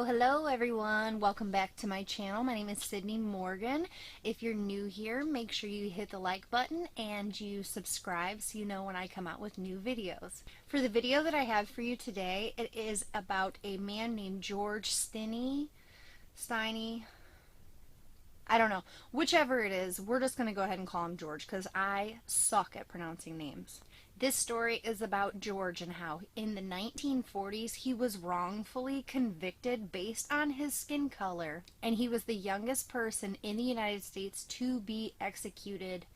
Hello everyone. Welcome back to my channel. My name is Sydney Morgan. If you're new here, make sure you hit the like button and you subscribe so you know when I come out with new videos. For the video that I have for you today, it is about a man named Georgestinney, Stinney, I don't know. Whichever it is, we're just going to go ahead and call him George because I suck at pronouncing names. This story is about George and how in the 1940s he was wrongfully convicted based on his skin color, and he was the youngest person in the United States to be executed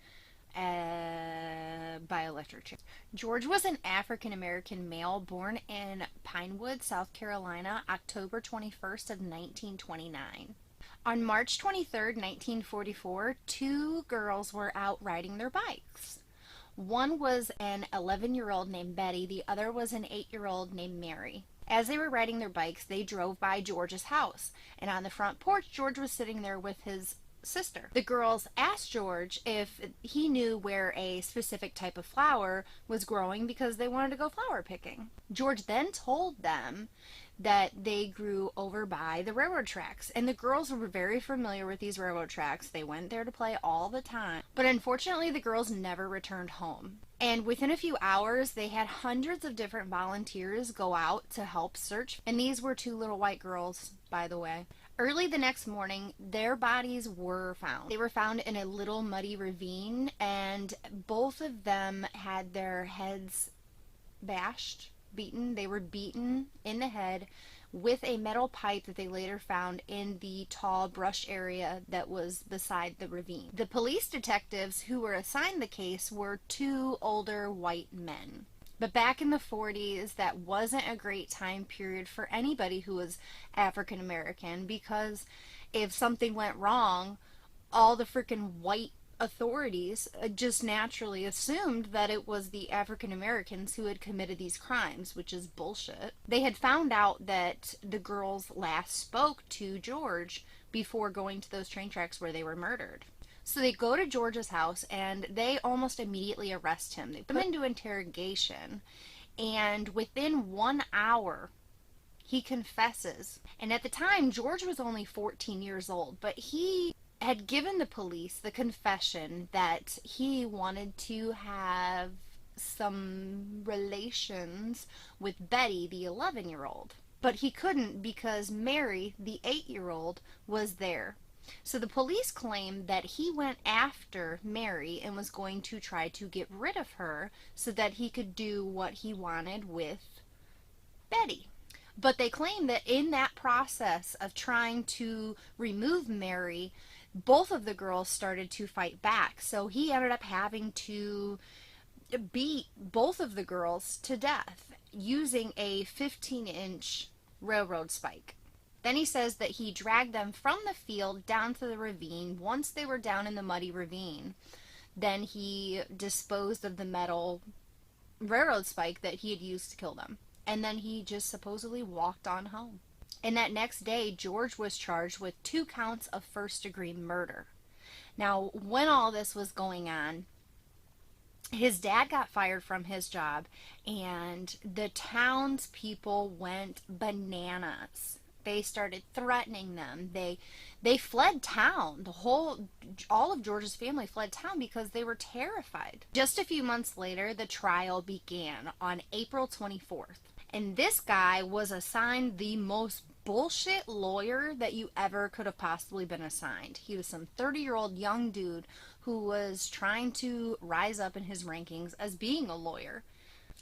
by electric chair. George was an African American male born in Pinewood, South Carolina, October 21st of 1929. On March 23rd, 1944, two girls were out riding their bikes. One was an 11-year-old named Betty, the other was an 8-year-old named Mary. As they were riding their bikes, they drove by George's house, and on the front porch, George was sitting there with his sister. The girls asked George if he knew where a specific type of flower was growing because they wanted to go flower picking. George then told them that they grew over by the railroad tracks, and the girls were very familiar with these railroad tracks. They went there to play all the time, but unfortunately the girls never returned home. And within a few hours they had hundreds of different volunteers go out to help search, and these were two little white girls, by the way. Early the next morning, their bodies were found. They were found in a little muddy ravine, and both of them had their heads bashed, beaten. They were beaten in the head with a metal pipe that they later found in the tall brush area that was beside the ravine. The police detectives who were assigned the case were two older white men. But back in the 40s, that wasn't a great time period for anybody who was African American, because if something went wrong, all the freaking white authorities just naturally assumed that it was the African Americans who had committed these crimes, which is bullshit. They had found out that the girls last spoke to George before going to those train tracks where they were murdered. So they go to George's house and they almost immediately arrest him. They put him into interrogation, and within 1 hour he confesses. And at the time George was only 14 years old, but he had given the police the confession that he wanted to have some relations with Betty, the 11-year-old. But he couldn't because Mary, the 8-year-old, was there. So the police claimed that he went after Mary and was going to try to get rid of her so that he could do what he wanted with Betty. But they claim that in that process of trying to remove Mary, both of the girls started to fight back. So he ended up having to beat both of the girls to death using a 15-inch railroad spike. Then he says that he dragged them from the field down to the ravine. Once they were down in the muddy ravine, then he disposed of the metal railroad spike that he had used to kill them. And then he just supposedly walked on home. And that next day, George was charged with 2 counts of first-degree murder. Now, when all this was going on, his dad got fired from his job, and the townspeople went bananas. They started threatening them. They fled town. All of George's family fled town because they were terrified. Just a few months later, the trial began on April 24th. And this guy was assigned the most bullshit lawyer that you ever could have possibly been assigned. He was some 30-year-old young dude who was trying to rise up in his rankings as being a lawyer.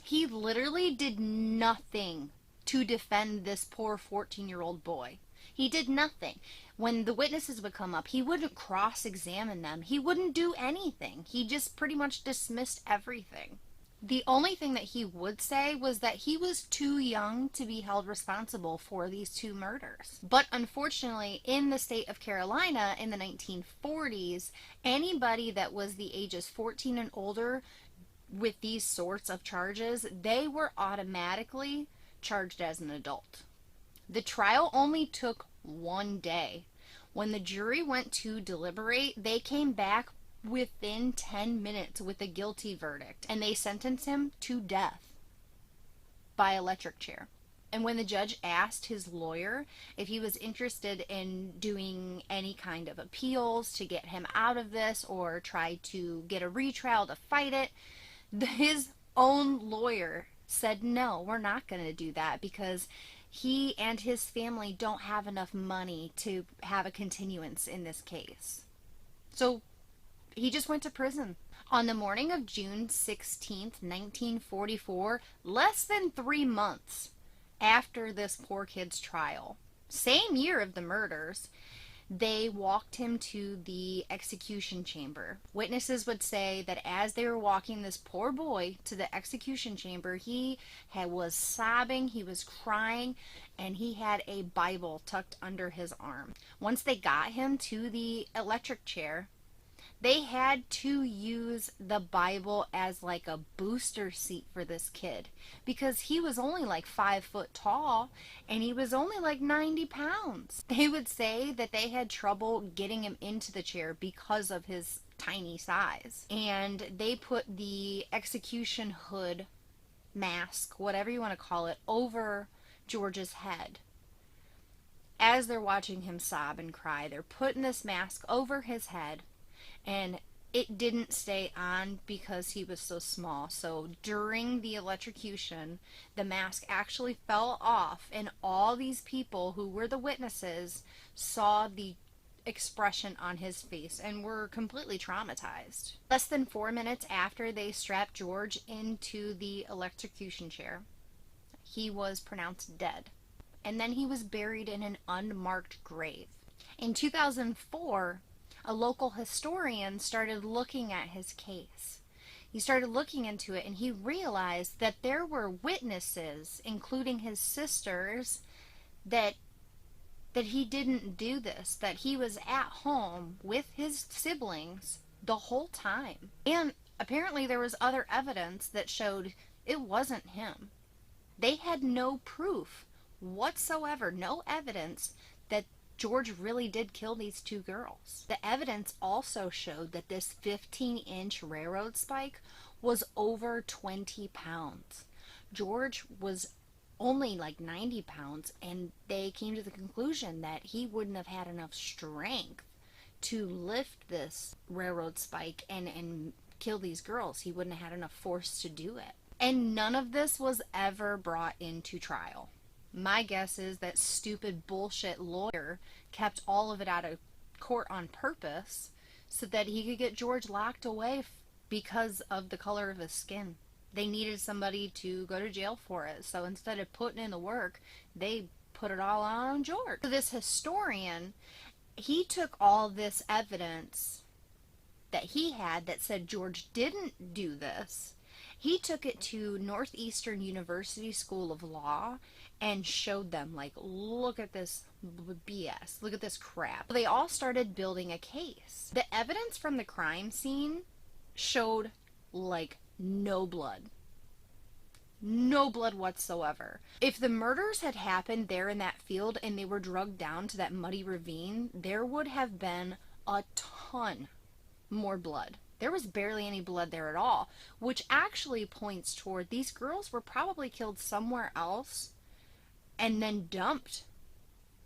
He literally did nothing to defend this poor 14-year-old boy. He did nothing. When the witnesses would come up, he wouldn't cross-examine them. He wouldn't do anything. He just pretty much dismissed everything. The only thing that he would say was that he was too young to be held responsible for these 2 murders. But unfortunately, in the state of Carolina in the 1940s, anybody that was the ages 14 and older with these sorts of charges, they were automatically charged as an adult. The trial only took 1 day. When the jury went to deliberate, they came back within 10 minutes with a guilty verdict, and they sentenced him to death by electric chair. And when the judge asked his lawyer if he was interested in doing any kind of appeals to get him out of this or try to get a retrial to fight it, his own lawyer said, no, we're not going to do that because he and his family don't have enough money to have a continuance in this case. So he just went to prison. On the morning of June 16th, 1944, less than 3 months after this poor kid's trial, same year of the murders, they walked him to the execution chamber. Witnesses would say that as they were walking this poor boy to the execution chamber, was sobbing, he was crying, and he had a Bible tucked under his arm. Once they got him to the electric chair, they had to use the Bible as like a booster seat for this kid because he was only like 5 foot tall and he was only like 90 pounds. They would say that they had trouble getting him into the chair because of his tiny size. And they put the execution hood, mask, whatever you want to call it, over George's head. As they're watching him sob and cry, they're putting this mask over his head. And it didn't stay on because he was so small. So during the electrocution, the mask actually fell off, and all these people who were the witnesses saw the expression on his face and were completely traumatized. Less than 4 minutes after they strapped George into the electrocution chair, he was pronounced dead. And then he was buried in an unmarked grave. In 2004, a local historian started looking at his case. He started looking into it and he realized that there were witnesses, including his sisters, that he didn't do this, that he was at home with his siblings the whole time. And apparently there was other evidence that showed it wasn't him. They had no proof whatsoever, no evidence that George really did kill these two girls. The evidence also showed that this 15-inch railroad spike was over 20 pounds. George was only like 90 pounds, and they came to the conclusion that he wouldn't have had enough strength to lift this railroad spike and kill these girls. He wouldn't have had enough force to do it. And none of this was ever brought into trial. My guess is that stupid bullshit lawyer kept all of it out of court on purpose so that he could get George locked away because of the color of his skin. They needed somebody to go to jail for it, so instead of putting in the work, they put it all on George. So this historian, he took all this evidence that he had that said George didn't do this. He took it to Northeastern University School of Law and showed them, like, look at this BS, look at this crap. They all started building a case. The evidence from the crime scene showed, like, no blood. No blood whatsoever. If the murders had happened there in that field and they were drugged down to that muddy ravine, there would have been a ton more blood. There was barely any blood there at all, which actually points toward these girls were probably killed somewhere else and then dumped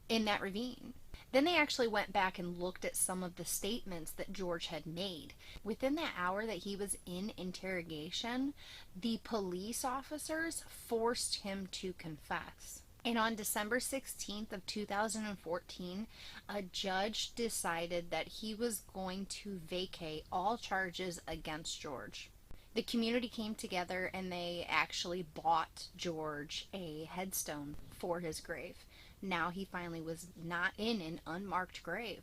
in that ravine. Then they actually went back and looked at some of the statements that George had made. Within that hour that he was in interrogation, the police officers forced him to confess. And on December 16th of 2014, a judge decided that he was going to vacate all charges against George. The community came together and they actually bought George a headstone for his grave. Now he finally was not in an unmarked grave.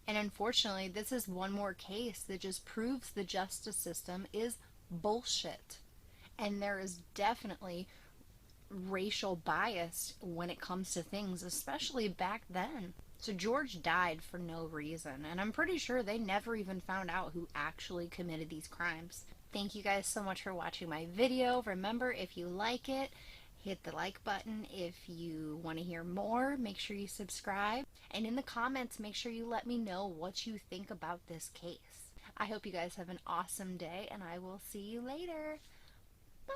And unfortunately, this is one more case that just proves the justice system is bullshit. And there is definitely racial bias when it comes to things, especially back then. So George died for no reason, and I'm pretty sure they never even found out who actually committed these crimes. Thank you guys so much for watching my video. Remember, if you like it, hit the like button. If you want to hear more, make sure you subscribe. And in the comments, make sure you let me know what you think about this case. I hope you guys have an awesome day, and I will see you later. Bye!